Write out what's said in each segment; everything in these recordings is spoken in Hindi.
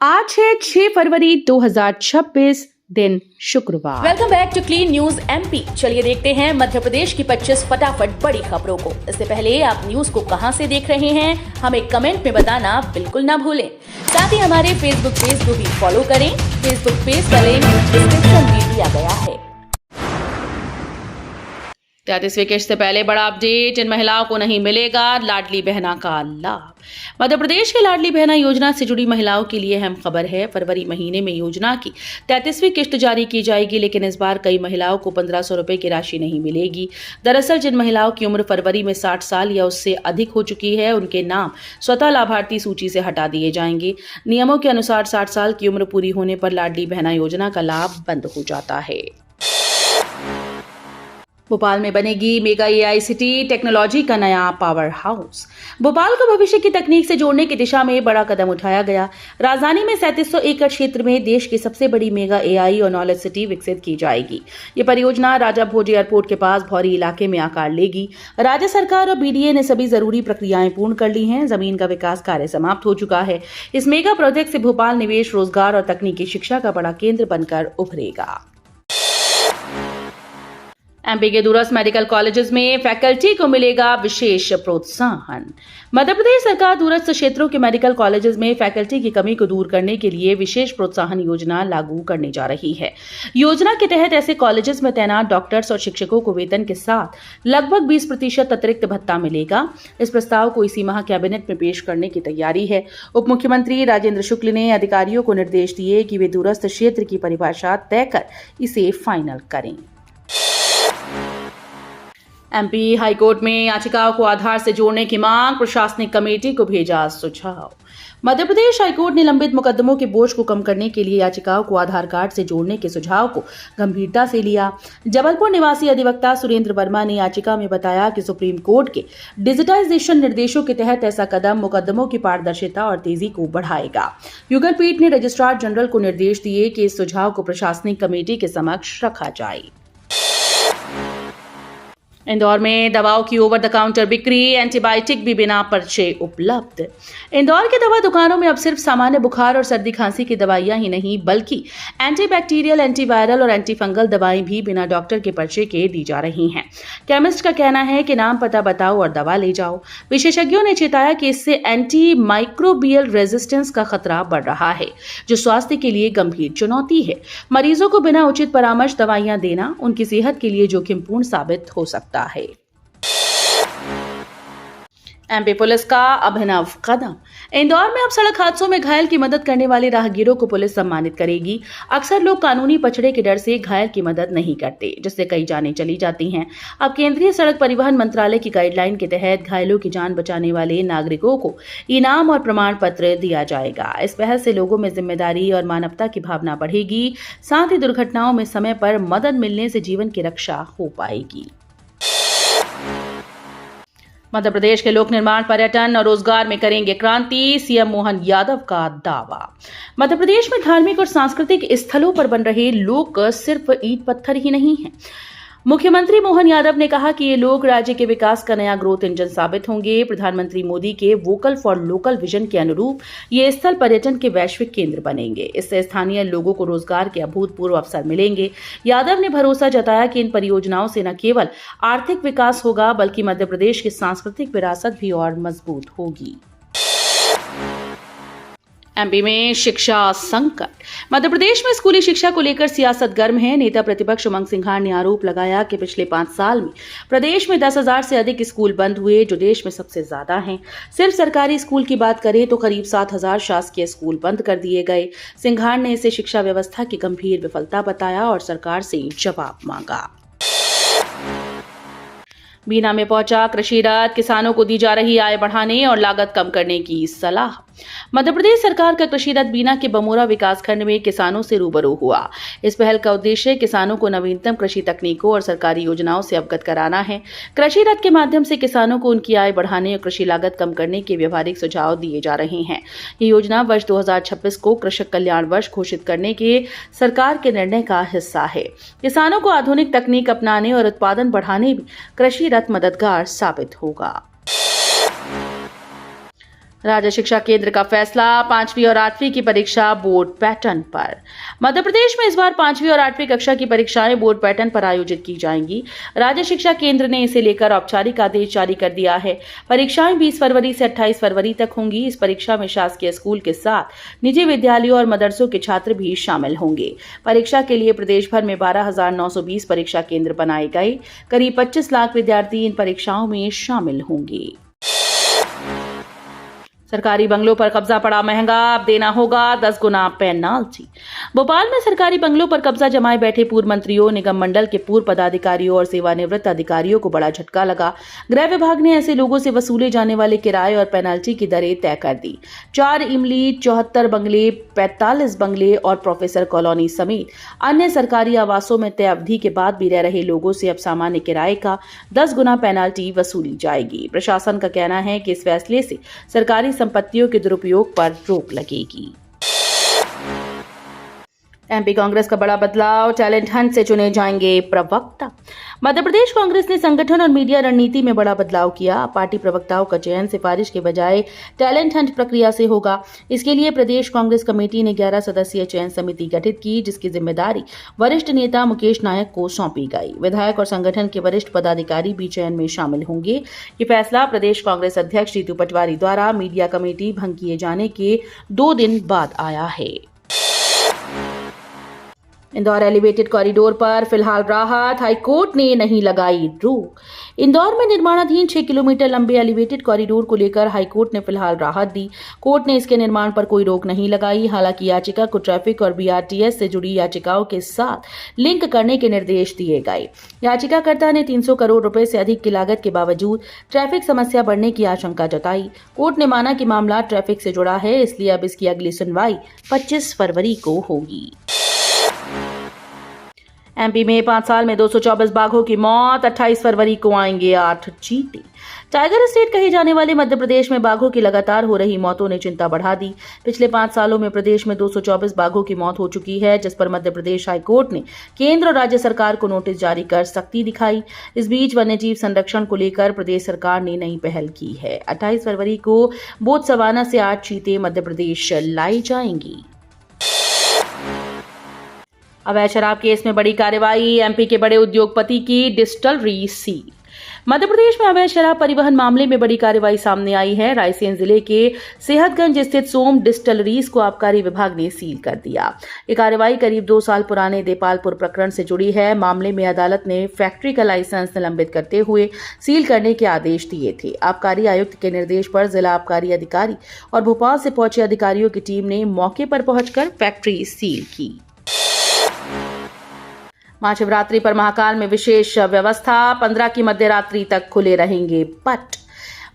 आज है 6 फरवरी 2026 दिन शुक्रवार। Welcome back to clean news MP. चलिए देखते हैं मध्य प्रदेश की 25 फटाफट बड़ी खबरों को। इससे पहले आप न्यूज को कहां से देख रहे हैं हमें कमेंट में बताना बिल्कुल ना भूलें। साथ ही हमारे फेसबुक पेज को भी फॉलो करें। फेसबुक पेज का लिंक डिस्क्रिप्शन में दिया गया है। 33वीं किश्त से पहले बड़ा अपडेट, इन महिलाओं को नहीं मिलेगा लाडली बहना का लाभ। मध्य प्रदेश के लाडली बहना योजना से जुड़ी महिलाओं के लिए अहम खबर है। फरवरी महीने में योजना की 33वीं किश्त जारी की जाएगी, लेकिन इस बार कई महिलाओं को 1500 रुपए की राशि नहीं मिलेगी। दरअसल जिन महिलाओं की उम्र फरवरी में 60 साल या उससे अधिक हो चुकी है, उनके नाम स्वतः लाभार्थी सूची से हटा दिए जाएंगे। नियमों के अनुसार 60 साल की उम्र पूरी होने पर लाडली बहना योजना का लाभ बंद हो जाता है। भोपाल में बनेगी मेगा एआई सिटी, टेक्नोलॉजी का नया पावर हाउस। भोपाल को भविष्य की तकनीक से जोड़ने की दिशा में बड़ा कदम उठाया गया। राजधानी में 3700 एकड़ क्षेत्र में देश की सबसे बड़ी मेगा एआई और नॉलेज सिटी विकसित की जाएगी। ये परियोजना राजा भोज एयरपोर्ट के पास भौरी इलाके में आकार लेगी। राज्य सरकार और बीडीए ने सभी जरूरी प्रक्रियाएं पूर्ण कर ली हैं। जमीन का विकास कार्य समाप्त हो चुका है। इस मेगा प्रोजेक्ट से भोपाल निवेश, रोजगार और तकनीकी शिक्षा का बड़ा केंद्र बनकर उभरेगा। एमपी के दूरस्थ मेडिकल कॉलेजेस में फैकल्टी को मिलेगा विशेष प्रोत्साहन। मध्य प्रदेश सरकार दूरस्थ क्षेत्रों के मेडिकल कॉलेजेस में फैकल्टी की कमी को दूर करने के लिए विशेष प्रोत्साहन योजना लागू करने जा रही है। योजना के तहत ऐसे कॉलेजेस में तैनात डॉक्टर्स और शिक्षकों को वेतन के साथ लगभग 20% अतिरिक्त भत्ता मिलेगा। इस प्रस्ताव को इसी माह कैबिनेट में पेश करने की तैयारी है। उप मुख्यमंत्री राजेंद्र शुक्ल ने अधिकारियों को निर्देश दिए कि वे दूरस्थ क्षेत्र की परिभाषा तय कर इसे फाइनल करें। एमपी हाईकोर्ट में याचिकाओं को आधार से जोड़ने की मांग, प्रशासनिक कमेटी को भेजा सुझाव। मध्य प्रदेश हाईकोर्ट ने लंबित मुकदमों के बोझ को कम करने के लिए याचिकाओं को आधार कार्ड से जोड़ने के सुझाव को गंभीरता से लिया। जबलपुर निवासी अधिवक्ता सुरेंद्र वर्मा ने याचिका में बताया कि सुप्रीम कोर्ट के डिजिटाइजेशन निर्देशों के तहत ऐसा कदम मुकदमों की पारदर्शिता और तेजी को बढ़ाएगा। युगल पीठ ने रजिस्ट्रार जनरल को निर्देश दिए कि इस सुझाव को प्रशासनिक कमेटी के समक्ष रखा जाए। इंदौर में दवाओं की ओवर द काउंटर बिक्री, एंटीबायोटिक भी बिना पर्चे उपलब्ध। इंदौर के दवा दुकानों में अब सिर्फ सामान्य बुखार और सर्दी खांसी की दवाइयां ही नहीं, बल्कि एंटीबैक्टीरियल, एंटीवायरल और एंटीफंगल दवाएं भी बिना डॉक्टर के पर्चे के दी जा रही हैं। केमिस्ट का कहना है कि नाम पता बताओ और दवा ले जाओ। विशेषज्ञों ने चेताया कि इससे एंटी माइक्रोबियल रेजिस्टेंस का खतरा बढ़ रहा है, जो स्वास्थ्य के लिए गंभीर चुनौती है। मरीजों को बिना उचित परामर्श दवाइयां देना उनकी सेहत के लिए जोखिमपूर्ण साबित हो सकता है। एमपी पुलिस का अभिनव कदम। इंदौर में अब सड़क हादसों में घायल की मदद करने वाले राहगीरों को पुलिस सम्मानित करेगी। अक्सर लोग कानूनी पछड़े के डर से घायल की मदद नहीं करते, जिससे कई जानें चली जाती हैं। अब केंद्रीय सड़क परिवहन मंत्रालय की गाइडलाइन के तहत घायलों की जान बचाने वाले नागरिकों को इनाम और प्रमाण पत्र दिया जाएगा। इस पहल से लोगों में जिम्मेदारी और मानवता की भावना बढ़ेगी। साथ ही दुर्घटनाओं में समय पर मदद मिलने से जीवन की रक्षा हो पाएगी। मध्य प्रदेश के लोक निर्माण, पर्यटन और रोजगार में करेंगे क्रांति, सीएम मोहन यादव का दावा। मध्य प्रदेश में धार्मिक और सांस्कृतिक स्थलों पर बन रहे लोग सिर्फ ईंट पत्थर ही नहीं हैं। मुख्यमंत्री मोहन यादव ने कहा कि ये लोग राज्य के विकास का नया ग्रोथ इंजन साबित होंगे। प्रधानमंत्री मोदी के वोकल फॉर लोकल विजन के अनुरूप ये स्थल पर्यटन के वैश्विक केंद्र बनेंगे। इससे स्थानीय लोगों को रोजगार के अभूतपूर्व अवसर मिलेंगे। यादव ने भरोसा जताया कि इन परियोजनाओं से न केवल आर्थिक विकास होगा, बल्कि मध्य प्रदेश की सांस्कृतिक विरासत भी और मजबूत होगी। एमपी में शिक्षा संकट। मध्य प्रदेश में स्कूली शिक्षा को लेकर सियासत गर्म है। नेता प्रतिपक्ष उमंग सिंघार ने आरोप लगाया कि पिछले 5 साल में प्रदेश में 10,000 से अधिक स्कूल बंद हुए, जो देश में सबसे ज्यादा हैं। सिर्फ सरकारी स्कूल की बात करें तो करीब 7,000 शासकीय स्कूल बंद कर दिए गए। सिंघार ने इसे शिक्षा व्यवस्था की गंभीर विफलता बताया और सरकार से जवाब मांगा। बीना में पहुंचा कृषि रथ, किसानों को दी जा रही आय बढ़ाने और लागत कम करने की सलाह। मध्य प्रदेश सरकार का कृषि रथ बीना के बमोरा विकासखंड में किसानों से रूबरू हुआ। इस पहल का उद्देश्य किसानों को नवीनतम कृषि तकनीकों और सरकारी योजनाओं से अवगत कराना है। कृषि रथ के माध्यम से किसानों को उनकी आय बढ़ाने और कृषि लागत कम करने के व्यवहारिक सुझाव दिए जा रहे हैं। ये योजना वर्ष 2026 को कृषक कल्याण वर्ष घोषित करने के सरकार के निर्णय का हिस्सा है। किसानों को आधुनिक तकनीक अपनाने और उत्पादन बढ़ाने में कृषि रथ मददगार साबित होगा। राज्य शिक्षा केंद्र का फैसला 5वीं और 8वीं की परीक्षा बोर्ड पैटर्न पर। मध्य प्रदेश में इस बार 5वीं और 8वीं कक्षा की परीक्षाएं बोर्ड पैटर्न पर आयोजित की जाएंगी। राज्य शिक्षा केंद्र ने इसे लेकर औपचारिक आदेश जारी कर दिया है। परीक्षाएं 20 फरवरी से 28 फरवरी तक होंगी। इस परीक्षा में शासकीय स्कूल के साथ निजी विद्यालयों और मदरसों के छात्र भी शामिल होंगे। परीक्षा के लिए प्रदेश भर में 12,920 परीक्षा केंद्र बनाए गए। करीब 25 लाख विद्यार्थी इन परीक्षाओं में शामिल होंगे। सरकारी बंगलों पर कब्जा पड़ा महंगा, अब देना होगा 10 गुना पेनाल्टी। भोपाल में सरकारी बंगलों पर कब्जा जमाए बैठे पूर्व मंत्रियों, निगम मंडल के पूर्व पदाधिकारियों और सेवानिवृत्त अधिकारियों को बड़ा झटका लगा। गृह विभाग ने ऐसे लोगों से वसूले जाने वाले किराए और पेनाल्टी की दरें तय कर दी। 4 इमली, 74 बंगले, 45 बंगले और प्रोफेसर कॉलोनी समेत अन्य सरकारी आवासों में तय अवधि के बाद भी रह रहे लोगों से अब सामान्य किराए का 10 गुना पेनाल्टी वसूली जाएगी। प्रशासन का कहना है कि इस फैसले से सरकारी संपत्तियों के दुरुपयोग पर रोक लगेगी। एमपी कांग्रेस का बड़ा बदलाव, टैलेंट हंट से चुने जाएंगे प्रवक्ता। मध्य प्रदेश कांग्रेस ने संगठन और मीडिया रणनीति में बड़ा बदलाव किया। पार्टी प्रवक्ताओं का चयन सिफारिश के बजाय टैलेंट हंट प्रक्रिया से होगा। इसके लिए प्रदेश कांग्रेस कमेटी ने 11 सदस्यीय चयन समिति गठित की, जिसकी जिम्मेदारी वरिष्ठ नेता मुकेश नायक को सौंपी गई। विधायक और संगठन के वरिष्ठ पदाधिकारी भी चयन में शामिल होंगे। ये फैसला प्रदेश कांग्रेस अध्यक्ष जीतू पटवारी द्वारा मीडिया कमेटी भंग किए जाने के 2 दिन बाद आया है। इंदौर एलिवेटेड कॉरिडोर पर फिलहाल राहत, हाईकोर्ट ने नहीं लगाई रोक। इंदौर में निर्माणाधीन 6 किलोमीटर लंबे एलिवेटेड कॉरिडोर को लेकर हाईकोर्ट ने फिलहाल राहत दी। कोर्ट ने इसके निर्माण पर कोई रोक नहीं लगाई। हालांकि याचिका को ट्रैफिक और बीआरटीएस से जुड़ी याचिकाओं के साथ लिंक करने के निर्देश दिए गए। याचिकाकर्ता ने 300 करोड़ रुपए से अधिक की लागत के बावजूद ट्रैफिक समस्या बढ़ने की आशंका जताई। कोर्ट ने माना कि मामला ट्रैफिक से जुड़ा है, इसलिए अब इसकी अगली सुनवाई 25 फरवरी को होगी। एमपी में 5 साल में 224 बाघों की मौत, 28 फरवरी को आएंगे 8 चीते। टाइगर स्टेट कहे जाने वाले मध्य प्रदेश में बाघों की लगातार हो रही मौतों ने चिंता बढ़ा दी। पिछले 5 सालों में प्रदेश में 224 बाघों की मौत हो चुकी है, जिस पर मध्य प्रदेश हाईकोर्ट ने केंद्र और राज्य सरकार को नोटिस जारी कर सख्ती दिखाई। इस बीच वन्यजीव संरक्षण को लेकर प्रदेश सरकार ने नई पहल की है। 28 फरवरी को बोत्सवाना से 8 चीते मध्य प्रदेश लाई जाएंगी। अवैध शराब केस में बड़ी कार्रवाई, एमपी के बड़े उद्योगपति की डिस्टिलरी सील। मध्य प्रदेश में अवैध शराब परिवहन मामले में बड़ी कार्रवाई सामने आई है। रायसेन जिले के सेहतगंज स्थित सोम डिस्टिलरीज को आबकारी विभाग ने सील कर दिया। ये कार्रवाई करीब 2 साल पुराने देपालपुर प्रकरण से जुड़ी है। मामले में अदालत ने फैक्ट्री का लाइसेंस निलंबित करते हुए सील करने के आदेश दिए थे। आबकारी आयुक्त के निर्देश पर जिला आबकारी अधिकारी और भोपाल से पहुंचे अधिकारियों की टीम ने मौके पर पहुंचकर फैक्ट्री सील की। महाशिवरात्रि पर महाकाल में विशेष व्यवस्था, 15 की मध्यरात्रि तक खुले रहेंगे पट।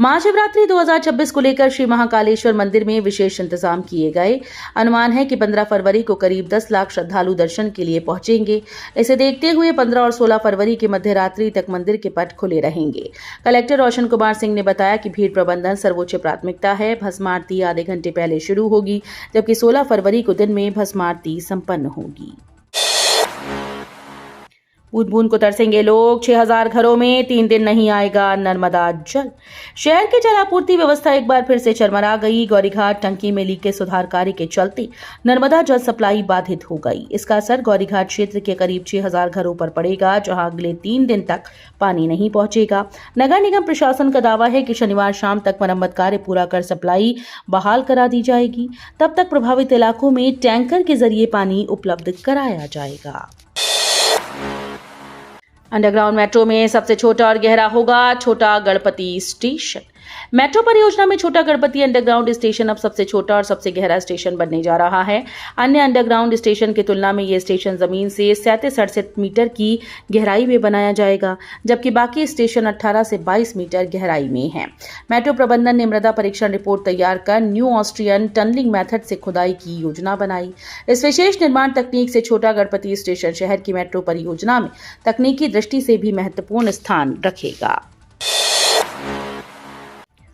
महाशिवरात्रि 2026 को लेकर श्री महाकालेश्वर मंदिर में विशेष इंतजाम किए गए। अनुमान है कि 15 फरवरी को करीब 10 लाख श्रद्धालु दर्शन के लिए पहुंचेंगे। इसे देखते हुए 15 और 16 फरवरी की मध्यरात्रि तक मंदिर के पट खुले रहेंगे। कलेक्टर रोशन कुमार सिंह ने बताया कि भीड़ प्रबंधन सर्वोच्च प्राथमिकता है। भस्म आरती आधे घंटे पहले शुरू होगी, जबकि 16 फरवरी को दिन में भस्म आरती संपन्न होगी। बूंद बूंद को तरसेंगे लोग, 6000 घरों में 3 दिन नहीं आएगा नर्मदा जल। शहर की जल आपूर्ति व्यवस्था एक बार फिर से चरमरा गई। गौरीघाट टंकी में लीकेज सुधार कार्य के चलते नर्मदा जल सप्लाई बाधित हो गई। इसका असर गौरीघाट क्षेत्र के करीब 6000 घरों पर पड़ेगा, जहां अगले 3 दिन तक पानी नहीं पहुंचेगा। नगर निगम प्रशासन का दावा है कि शनिवार शाम तक मरम्मत कार्य पूरा कर सप्लाई बहाल करा दी जाएगी। तब तक प्रभावित इलाकों में टैंकर के जरिए पानी उपलब्ध कराया जाएगा। अंडरग्राउंड मेट्रो में सबसे छोटा और गहरा होगा छोटा गणपति स्टेशन। मेट्रो परियोजना में छोटा गणपति अंडरग्राउंड स्टेशन अब सबसे छोटा और सबसे गहरा स्टेशन बनने जा रहा है। अन्य अंडरग्राउंड स्टेशन की तुलना में ये स्टेशन जमीन से 37-68 मीटर की गहराई में बनाया जाएगा, जबकि बाकी स्टेशन 18 से 22 मीटर गहराई में है। मेट्रो प्रबंधन ने मृदा परीक्षण रिपोर्ट तैयार कर न्यू ऑस्ट्रियन टनलिंग मेथड से खुदाई की योजना बनाई। इस विशेष निर्माण तकनीक से छोटा गणपति स्टेशन शहर की मेट्रो परियोजना में तकनीकी दृष्टि से भी महत्वपूर्ण स्थान रखेगा।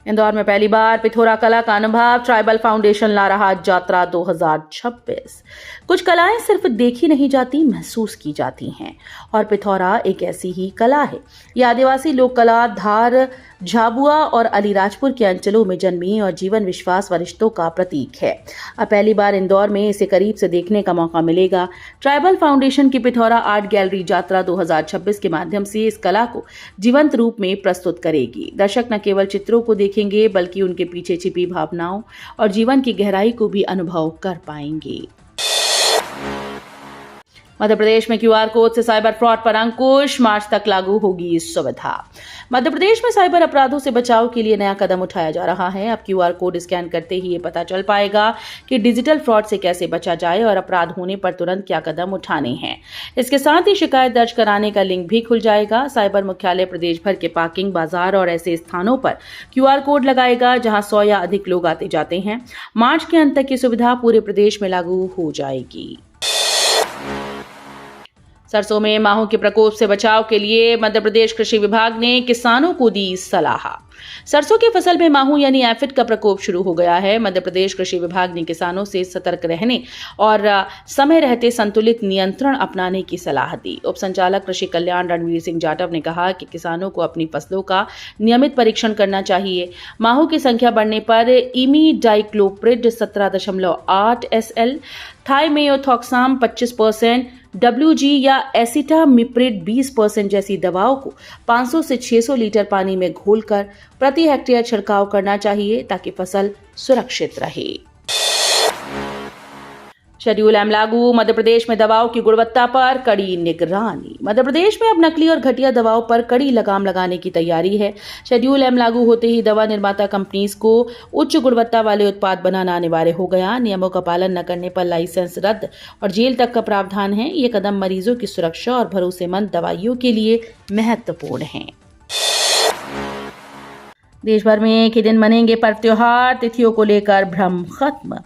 इंदौर में पहली बार पिथौरा कला का अनुभव, ट्राइबल फाउंडेशन ला रहा जात्रा 2026। कुछ कलाएं सिर्फ देखी नहीं जाती, महसूस की जाती हैं, और पिथौरा एक ऐसी ही कला है। यह आदिवासी लोक कला धार झाबुआ और अलीराजपुर के अंचलों में जन्मी और जीवन विश्वास वरिष्ठों का प्रतीक है। अब पहली बार इंदौर में इसे करीब से देखने का मौका मिलेगा। ट्राइबल फाउंडेशन की पिथौरा आर्ट गैलरी यात्रा 2026 के माध्यम से इस कला को जीवंत रूप में प्रस्तुत करेगी। दर्शक न केवल चित्रों को देखेंगे बल्कि उनके पीछे छिपी भावनाओं और जीवन की गहराई को भी अनुभव कर पाएंगे। मध्य प्रदेश में क्यूआर कोड से साइबर फ्रॉड पर अंकुश, मार्च तक लागू होगी इस सुविधा। मध्य प्रदेश में साइबर अपराधों से बचाव के लिए नया कदम उठाया जा रहा है। अब क्यूआर कोड स्कैन करते ही ये पता चल पाएगा कि डिजिटल फ्रॉड से कैसे बचा जाए और अपराध होने पर तुरंत क्या कदम उठाने हैं। इसके साथ ही शिकायत दर्ज कराने का लिंक भी खुल जाएगा। साइबर मुख्यालय प्रदेश भर के पार्किंग, बाजार और ऐसे स्थानों पर क्यूआर कोड लगाएगा जहां 100 या अधिक लोग आते जाते हैं। मार्च के अंत तक ये सुविधा पूरे प्रदेश में लागू हो जाएगी। सरसों में माहू के प्रकोप से बचाव के लिए मध्य प्रदेश कृषि विभाग ने किसानों को दी सलाह। सरसों की फसल में माहू यानी एफिड का प्रकोप शुरू हो गया है। मध्य प्रदेश कृषि विभाग ने किसानों से सतर्क रहने और समय रहते संतुलित नियंत्रण अपनाने की सलाह दी। उप संचालक कृषि कल्याण रणवीर सिंह जाटव ने कहा कि किसानों को अपनी फसलों का नियमित परीक्षण करना चाहिए। माहू की संख्या बढ़ने पर इमीडाइक्लोप्रिड 17.8 SL, थाइमेथोक्साम 25%, WG या एसिटामिप्रिड 20% जैसी दवाओं को 500 से 600 लीटर पानी में घोलकर प्रति हेक्टेयर छिड़काव करना चाहिए ताकि फसल सुरक्षित रहे। शेड्यूल एम लागू, मध्य प्रदेश में दवाओं की गुणवत्ता पर कड़ी निगरानी। मध्य प्रदेश में अब नकली और घटिया दवाओं पर कड़ी लगाम लगाने की तैयारी है। शेड्यूल एम लागू होते ही दवा निर्माता कंपनीज को उच्च गुणवत्ता वाले उत्पाद बनाना अनिवार्य हो गया। नियमों का पालन न करने पर लाइसेंस रद्द और जेल तक का प्रावधान है। ये कदम मरीजों की सुरक्षा और भरोसेमंद दवाइयों के लिए महत्वपूर्ण है। देश भर में एक ही दिन मनेंगे पर्व त्योहार, तिथियों को लेकर भ्रम खत्म।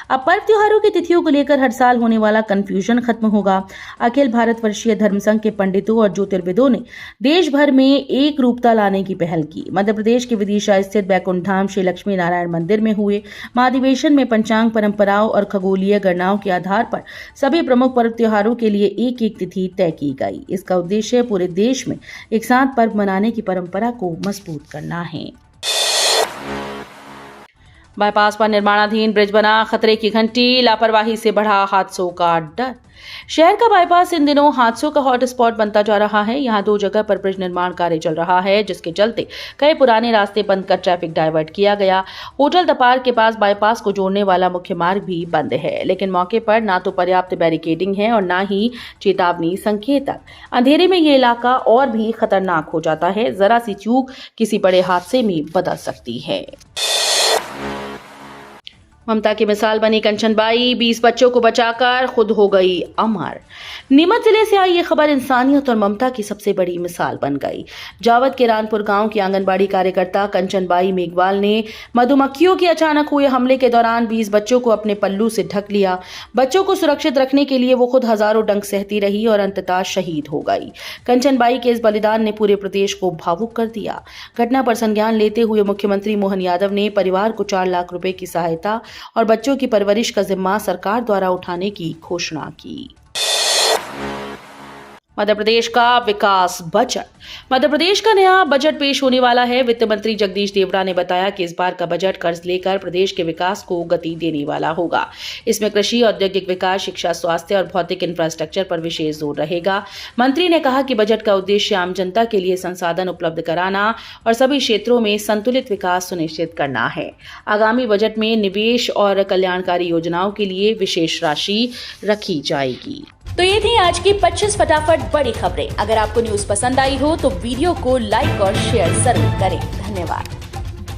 अब पर्व त्योहारों की तिथियों को लेकर हर साल होने वाला कंफ्यूजन खत्म होगा। अखिल भारत वर्षीय धर्म संघ के पंडितों और ज्योतिर्विदों ने देश भर में एक रूपता लाने की पहल की। मध्य प्रदेश के विदिशा स्थित बैकुंठ धाम श्री लक्ष्मी नारायण मंदिर में हुए महाधिवेशन में पंचांग परंपराओं और खगोलीय गणनाओं के आधार पर सभी प्रमुख पर्व त्योहारों के लिए एक एक तिथि तय की गई। इसका उद्देश्य पूरे देश में एक साथ पर्व मनाने की परंपरा को मजबूत करना है। बाईपास पर निर्माणाधीन ब्रिज बना खतरे की घंटी, लापरवाही से बढ़ा हादसों का डर। शहर का बाईपास इन दिनों हादसों का हॉटस्पॉट बनता जा रहा है। यहां 2 जगह पर ब्रिज निर्माण कार्य चल रहा है, जिसके चलते कई पुराने रास्ते बंद कर ट्रैफिक डाइवर्ट किया गया। होटल दपार के पास बाईपास को जोड़ने वाला मुख्य मार्ग भी बंद है, लेकिन मौके पर ना तो पर्याप्त बैरिकेडिंग है और ना ही चेतावनी संकेतक। अंधेरे में ये इलाका और भी खतरनाक हो जाता है। जरा सी चूक किसी बड़े हादसे में बदल सकती है। ममता की मिसाल बनी कंचनबाई, 20 बच्चों को बचाकर खुद हो गई अमर। नीमच जिले से आई ये खबर इंसानियत और ममता की सबसे बड़ी मिसाल बन गई। जावद के रानपुर गांव की आंगनबाड़ी कार्यकर्ता कंचनबाई मेघवाल ने मधुमक्खियों के अचानक हुए हमले के दौरान 20 बच्चों को अपने पल्लू से ढक लिया। बच्चों को सुरक्षित रखने के लिए वो खुद हजारों डंक सहती रही और अंततः शहीद हो गई। कंचनबाई के इस बलिदान ने पूरे प्रदेश को भावुक कर दिया। घटना पर संज्ञान लेते हुए मुख्यमंत्री मोहन यादव ने परिवार को 4 लाख रुपए की सहायता और बच्चों की परवरिश का जिम्मा सरकार द्वारा उठाने की घोषणा की। मध्य प्रदेश का विकास बजट। मध्य प्रदेश का नया बजट पेश होने वाला है। वित्त मंत्री जगदीश देवड़ा ने बताया कि इस बार का बजट कर्ज लेकर प्रदेश के विकास को गति देने वाला होगा। इसमें कृषि, औद्योगिक विकास, शिक्षा, स्वास्थ्य और भौतिक इंफ्रास्ट्रक्चर पर विशेष जोर रहेगा। मंत्री ने कहा कि बजट का उद्देश्य आम जनता के लिए संसाधन उपलब्ध कराना और सभी क्षेत्रों में संतुलित विकास सुनिश्चित करना है। आगामी बजट में निवेश और कल्याणकारी योजनाओं के लिए विशेष राशि रखी जाएगी। तो ये थी आज की 25 फटाफट बड़ी खबरें। अगर आपको न्यूज पसंद आई हो तो वीडियो को लाइक और शेयर जरूर करें। धन्यवाद।